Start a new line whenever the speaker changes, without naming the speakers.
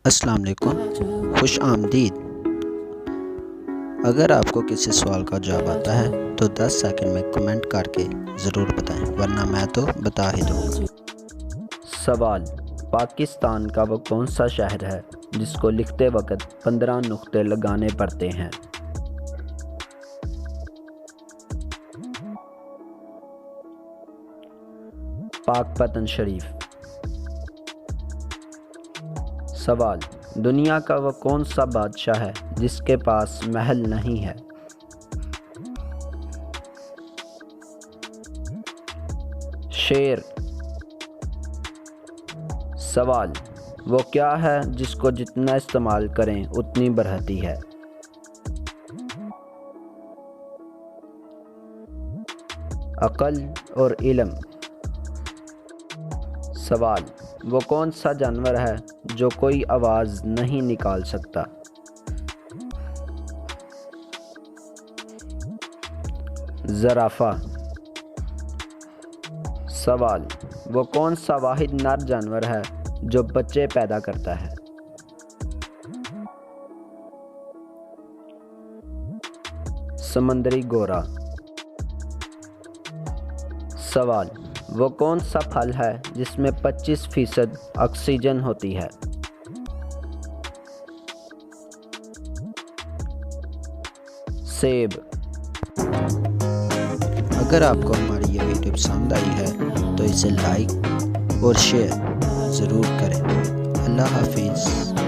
السلام علیکم، خوش آمدید۔ اگر آپ کو کسی سوال کا جواب آتا ہے تو 10 سیکنڈ میں کمنٹ کر کے ضرور بتائیں، ورنہ میں تو بتا ہی دوں گا۔
سوال: پاکستان کا وہ کون سا شہر ہے جس کو لکھتے وقت 15 نقطے لگانے پڑتے ہیں؟ پاک پتن شریف۔ سوال: دنیا کا وہ کون سا بادشاہ ہے جس کے پاس محل نہیں ہے؟ شیر۔ سوال: وہ کیا ہے جس کو جتنا استعمال کریں اتنی بڑھتی ہے؟ عقل اور علم۔ سوال: وہ کون سا جانور ہے جو کوئی آواز نہیں نکال سکتا؟ زرافہ۔ سوال: وہ کون سا واحد نر جانور ہے جو بچے پیدا کرتا ہے؟ سمندری گورا۔ سوال: وہ کون سا پھل ہے جس میں 25% آکسیجن ہوتی ہے؟ سیب۔
اگر آپ کو ہماری یہ ویڈیو پسند آئی ہے تو اسے لائک اور شیئر ضرور کریں۔ اللہ حافظ۔